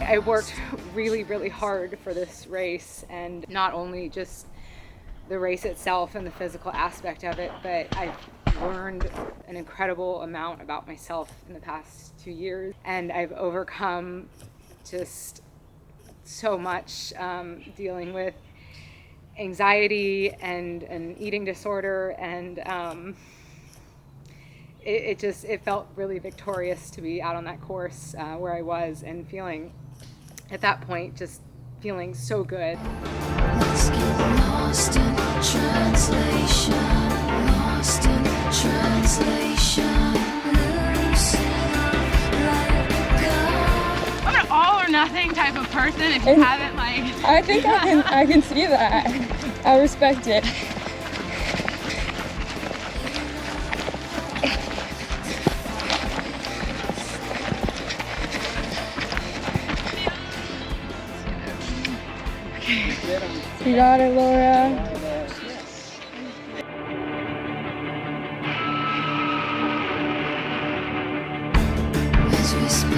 I worked really, really hard for this race, and not only just the race itself and the physical aspect of it, but I've learned an incredible amount about myself in the past 2 years, and I've overcome just so much, dealing with anxiety and an eating disorder, and it felt really victorious to be out on that course where I was, and feeling at that point just feeling so good. Let's get lost in translation, lost in translation. I'm an all or nothing type of person. If you haven't, like, I think I can see that. I respect it. You got it, Laura. As we speak,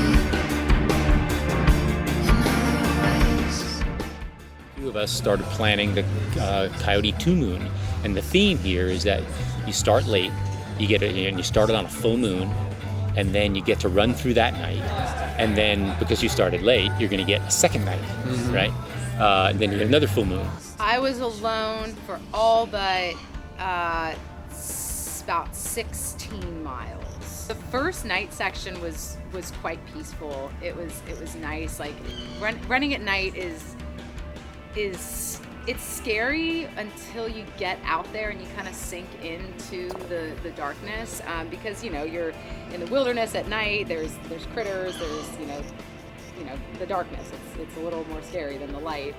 in other ways. Two of us started planning the Coyote 2 Moon, and the theme here is that you start late, you started on a full moon, and then you get to run through that night, and then because you started late, you're going to get a second night, right? And then you get another full moon. I was alone for all but about 16 miles. The first night section was quite peaceful. It was nice. Like running at night is it's scary until you get out there and you kind of sink into the darkness, because you're in the wilderness at night. There's critters. There's the darkness. It's a little more scary than the light.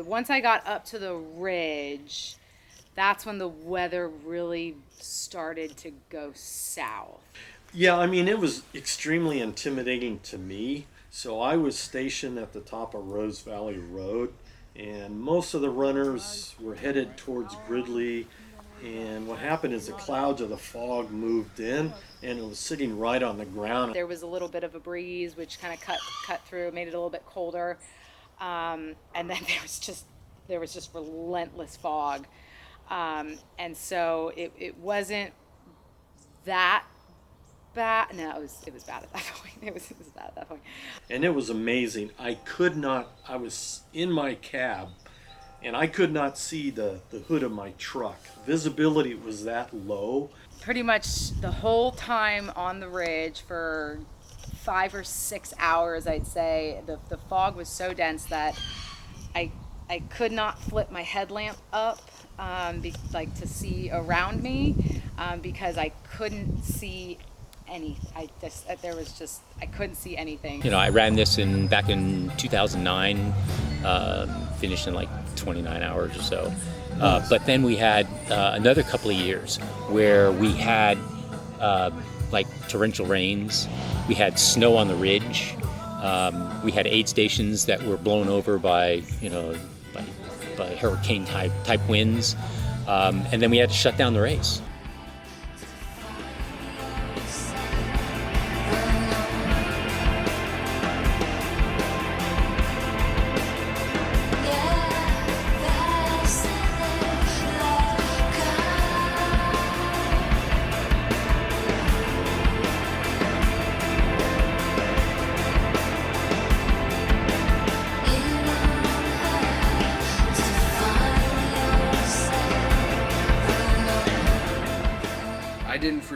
Once I got up to the ridge, that's when the weather really started to go south. Yeah, I mean, it was extremely intimidating to me. So I was stationed at the top of Rose Valley Road, and most of the runners were headed towards Gridley. And what happened is the clouds of the fog moved in, and it was sitting right on the ground. There was a little bit of a breeze, which kind of cut through, made it a little bit colder. And then there was just relentless fog, and so it wasn't that bad. No, it was bad at that point. It was bad at that point. And it was amazing. I was in my cab, and I could not see the hood of my truck. Visibility was that low. Pretty much the whole time on the ridge for 5 or 6 hours, I'd say, the fog was so dense that I could not flip my headlamp up to see around me, because I couldn't see anything. I couldn't see anything. I ran this back in 2009, finished in like 29 hours or so. But then we had another couple of years where we had like torrential rains. We had snow on the ridge. We had aid stations that were blown over by hurricane type winds, and then we had to shut down the race.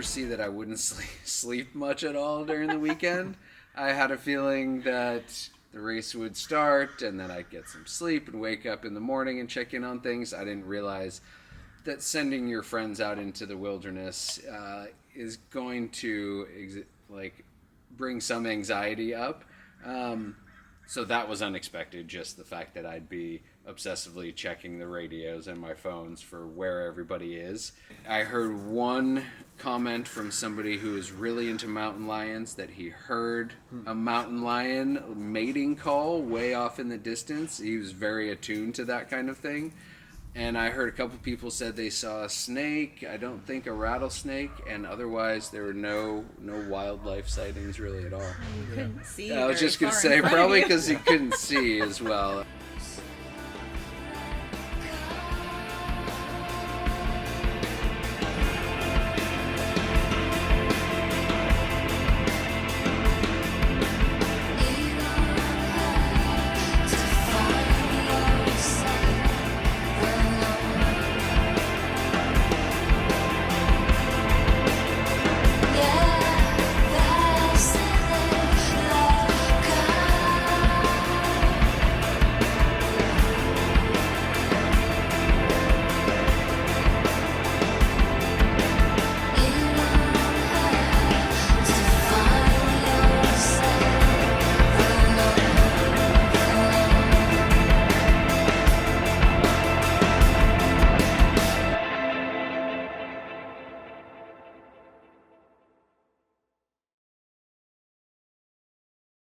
foresee that I wouldn't sleep much at all during the weekend. I had a feeling that the race would start and then I'd get some sleep and wake up in the morning and check in on things. I didn't realize that sending your friends out into the wilderness is going to bring some anxiety up. So that was unexpected, just the fact that I'd be obsessively checking the radios and my phones for where everybody is. I heard one comment from somebody who is really into mountain lions that he heard a mountain lion mating call way off in the distance. He was very attuned to that kind of thing. And I heard a couple people said they saw a snake, I don't think a rattlesnake, and otherwise there were no wildlife sightings really at all. You couldn't see. I was very just going to far in say, front of probably you. because he couldn't see as well.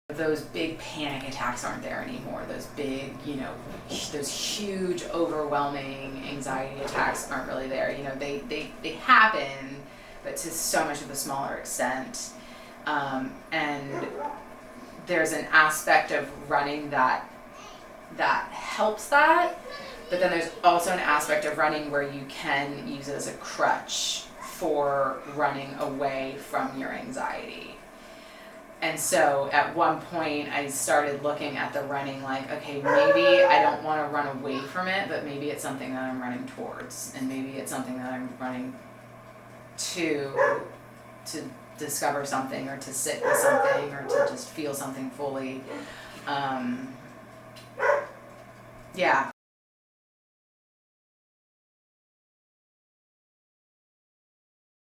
Those big panic attacks aren't there anymore. Those big, those huge, overwhelming anxiety attacks aren't really there. They happen, but to so much of a smaller extent. And there's an aspect of running that helps that, but then there's also an aspect of running where you can use it as a crutch for running away from your anxiety. And so at one point I started looking at the running like, okay, maybe I don't want to run away from it, but maybe it's something that I'm running towards, and maybe it's something that I'm running to discover something, or to sit with something, or to just feel something fully. Yeah,